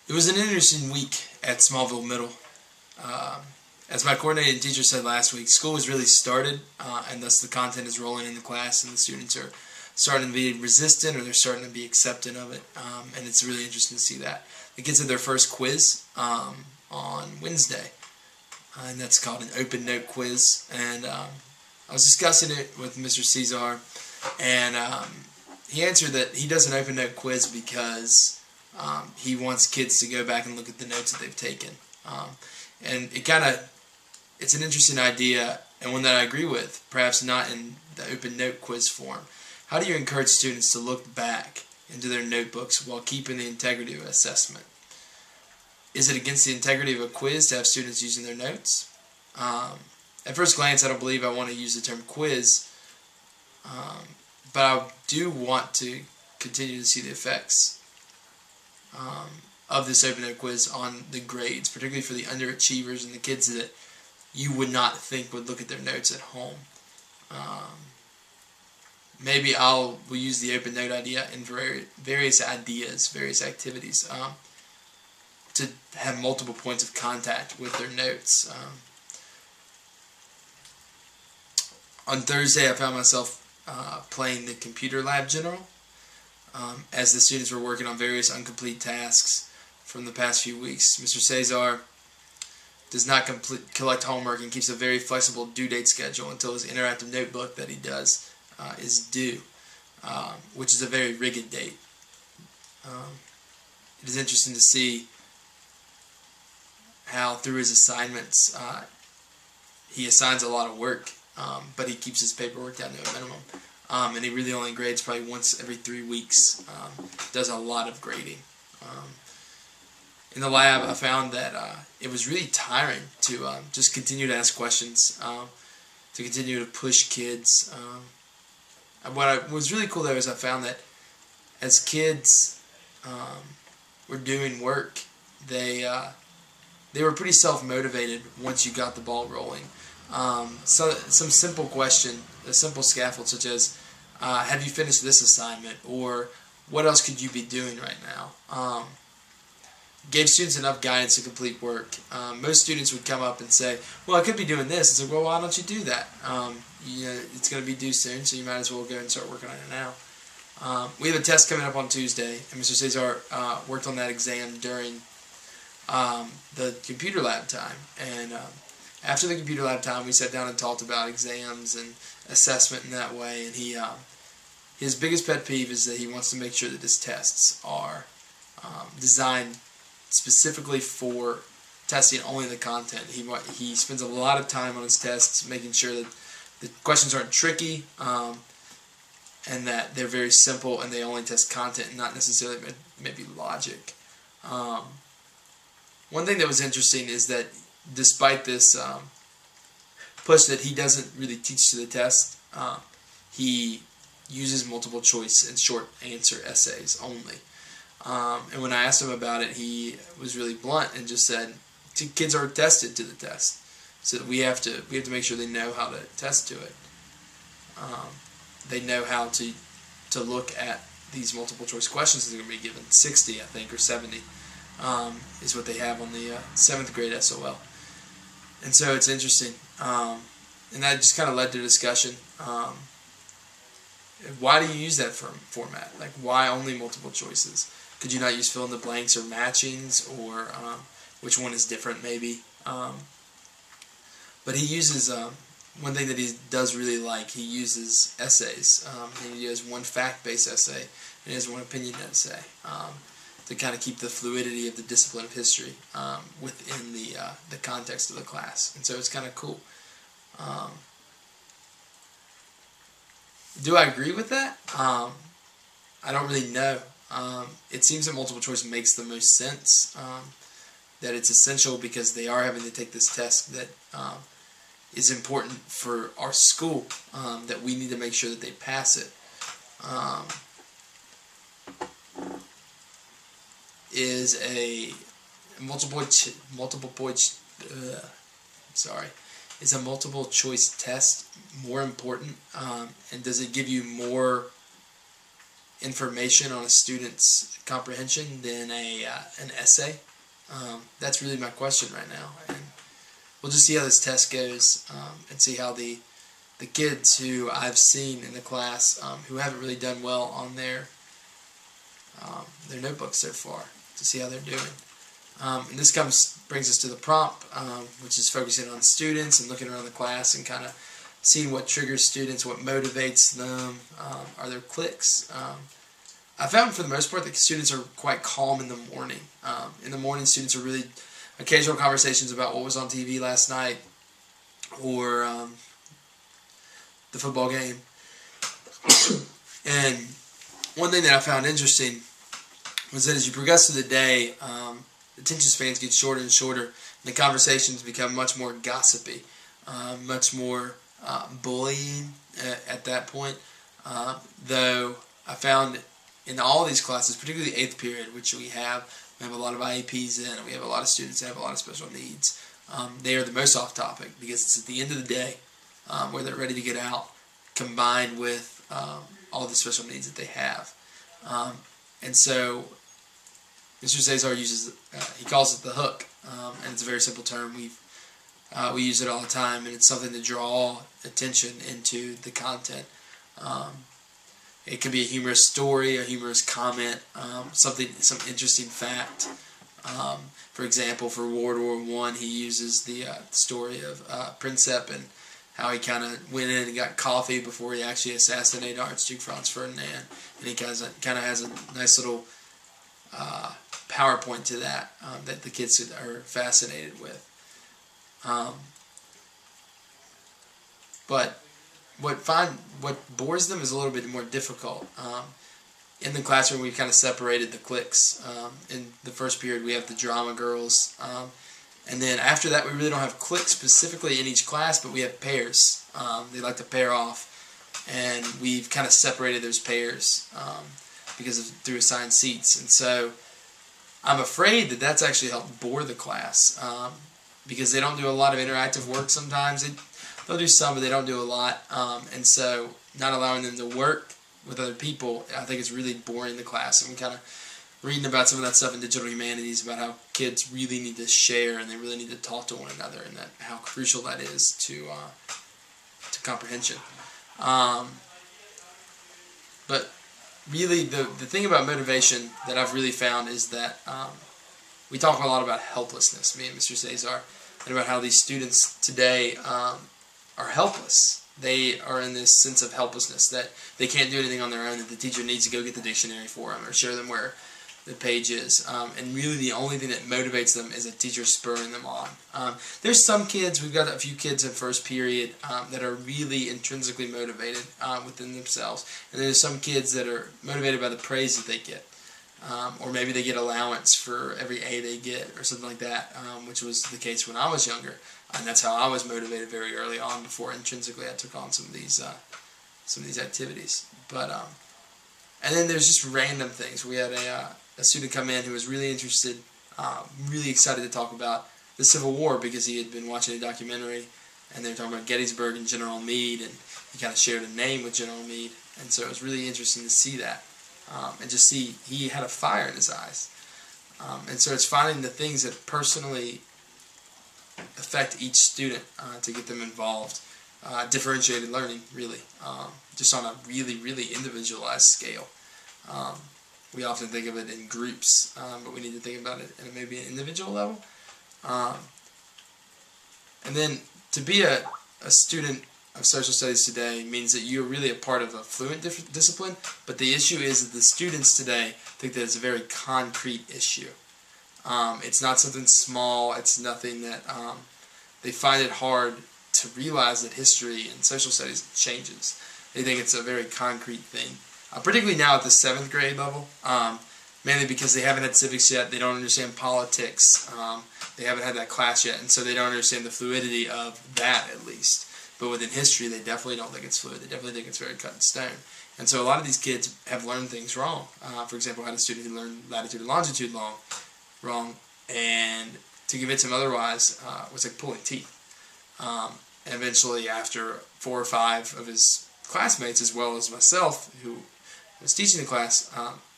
It was an interesting week at Smallville Middle. Um, as my coordinating teacher said last week, school has really started, and thus the content is rolling in the class, and the students are starting to be resistant, or they're starting to be accepting of it, and it's really interesting to see that. The kids had their first quiz on Wednesday, and that's called an open note quiz, and I was discussing it with Mr. Cesar, and he answered that he does an open note quiz because he wants kids to go back and look at the notes that they've taken. And it's an interesting idea, and one that I agree with, perhaps not in the open note quiz form. How do you encourage students to look back into their notebooks while keeping the integrity of assessment? Is it against the integrity of a quiz to have students using their notes? At first glance, I don't believe I want to use the term quiz, but I do want to continue to see the effects of this open note quiz on the grades, particularly for the underachievers and the kids that you would not think would look at their notes at home. Maybe we'll use the open note idea in various activities to have multiple points of contact with their notes. On Thursday, I found myself playing the computer lab general as the students were working on various incomplete tasks from the past few weeks. Mr. Cesar does not collect homework and keeps a very flexible due date schedule until his interactive notebook that he does is due, which is a very rigid date. It is interesting to see how through his assignments he assigns a lot of work, but he keeps his paperwork down to a minimum. And he really only grades probably once every 3 weeks. Does a lot of grading. In the lab, I found that it was really tiring to just continue to ask questions, to continue to push kids. What was really cool though is I found that as kids were doing work, they were pretty self-motivated once you got the ball rolling. So some simple question, a simple scaffold such as, have you finished this assignment? Or what else could you be doing right now? Gave students enough guidance to complete work. Most students would come up and say, well, I could be doing this. It's like, well, why don't you do that? It's going to be due soon, so you might as well go and start working on it now. We have a test coming up on Tuesday, and Mr. Cesar worked on that exam during the computer lab time. And after the computer lab time, we sat down and talked about exams and assessment in that way. And his biggest pet peeve is that he wants to make sure that his tests are designed specifically for testing only the content. He spends a lot of time on his tests making sure that the questions aren't tricky and that they're very simple and they only test content and not necessarily maybe logic. One thing that was interesting is that despite this push that he doesn't really teach to the test, he uses multiple choice and short answer essays only. And when I asked him about it, he was really blunt and just said, kids are tested to the test, so that we have to make sure they know how to test to it. They know how to look at these multiple choice questions that are going to be given. 60, I think, or 70 is what they have on the 7th grade SOL. And so it's interesting. And that just kind of led to a discussion. Why do you use that format? Like, why only multiple choices? Could you not use fill in the blanks or matchings, or which one is different maybe? But he uses, one thing that he does really like, he uses essays. He has one fact-based essay and he has one opinion essay to kind of keep the fluidity of the discipline of history within the context of the class. And so it's kind of cool. Do I agree with that? I don't really know. It seems that multiple choice makes the most sense, that it's essential because they are having to take this test that is important for our school, that we need to make sure that they pass it. Is a is a multiple choice test more important, and does it give you more information on a student's comprehension than an essay? That's really my question right now, and we'll just see how this test goes, and see how the kids who I've seen in the class who haven't really done well on their notebooks so far, to see how they're doing. And this brings us to the prompt, which is focusing on students and looking around the class and kind of seeing what triggers students, what motivates them, are there cliques. I found for the most part that students are quite calm in the morning. In the morning, students are really occasional conversations about what was on TV last night, or the football game. And one thing that I found interesting was that as you progress through the day, attention spans get shorter and shorter, and the conversations become much more gossipy, much more bullying at that point. Though I found in all these classes, particularly the 8th period, which we have a lot of IEPs in, and we have a lot of students that have a lot of special needs. They are the most off topic because it's at the end of the day where they're ready to get out, combined with all the special needs that they have. And so Mr. Cesar uses, he calls it the hook, and it's a very simple term. We use it all the time, and it's something to draw attention into the content. It can be a humorous story, a humorous comment, some interesting fact. For example, for World War I, he uses the story of Princeps and how he kind of went in and got coffee before he actually assassinated Archduke Franz Ferdinand, and he kind of has a nice little PowerPoint to that that the kids are fascinated with. But what bores them is a little bit more difficult. In the classroom, we kind of separated the cliques. In the first period, we have the drama girls, and then after that, we really don't have cliques specifically in each class, but we have pairs. They like to pair off, and we've kind of separated those pairs through assigned seats. And so I'm afraid that that's actually helped bore the class, because they don't do a lot of interactive work sometimes. They'll do some, but they don't do a lot. And so not allowing them to work with other people, I think it's really boring the class. And we're kind of reading about some of that stuff in digital humanities about how kids really need to share and they really need to talk to one another, and how crucial that is to comprehension. But really, the thing about motivation that I've really found is that we talk a lot about helplessness, me and Mr. Cesar, and about how these students today are helpless. They are in this sense of helplessness that they can't do anything on their own, that the teacher needs to go get the dictionary for them or show them where the page is. And really the only thing that motivates them is a teacher spurring them on. There's some kids, we've got a few kids in first period that are really intrinsically motivated within themselves. And there's some kids that are motivated by the praise that they get. Or maybe they get allowance for every A they get or something like that, which was the case when I was younger. And that's how I was motivated very early on, before intrinsically I took on some of these activities. But and then there's just random things. We had a student come in who was really interested, really excited to talk about the Civil War because he had been watching a documentary, and they were talking about Gettysburg and General Meade, and he kind of shared a name with General Meade, and so it was really interesting to see that, and just see he had a fire in his eyes. And so it's finding the things that personally affect each student to get them involved. Differentiated learning, really, just on a really, really individualized scale. We often think of it in groups, but we need to think about it at maybe an individual level. And then to be a student of social studies today means that you're really a part of a fluent discipline, but the issue is that the students today think that it's a very concrete issue. It's not something small. It's nothing that they find it hard to realize that history and social studies changes. They think it's a very concrete thing, particularly now at the 7th grade level, mainly because they haven't had civics yet. They don't understand politics. They haven't had that class yet, and so they don't understand the fluidity of that, at least. But within history, they definitely don't think it's fluid. They definitely think it's very cut in stone. And so a lot of these kids have learned things wrong. For example, I had a student who learned latitude and longitude wrong, and to convince him otherwise was like pulling teeth. And eventually, after 4 or 5 of his classmates, as well as myself, who was teaching the class,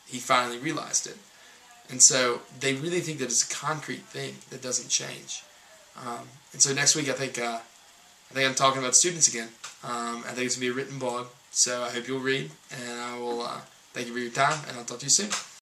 he finally realized it. And so they really think that it's a concrete thing that doesn't change. And so next week I think I'm talking about students again. I think it's going to be a written blog. So I hope you'll read, and I will thank you for your time, and I'll talk to you soon.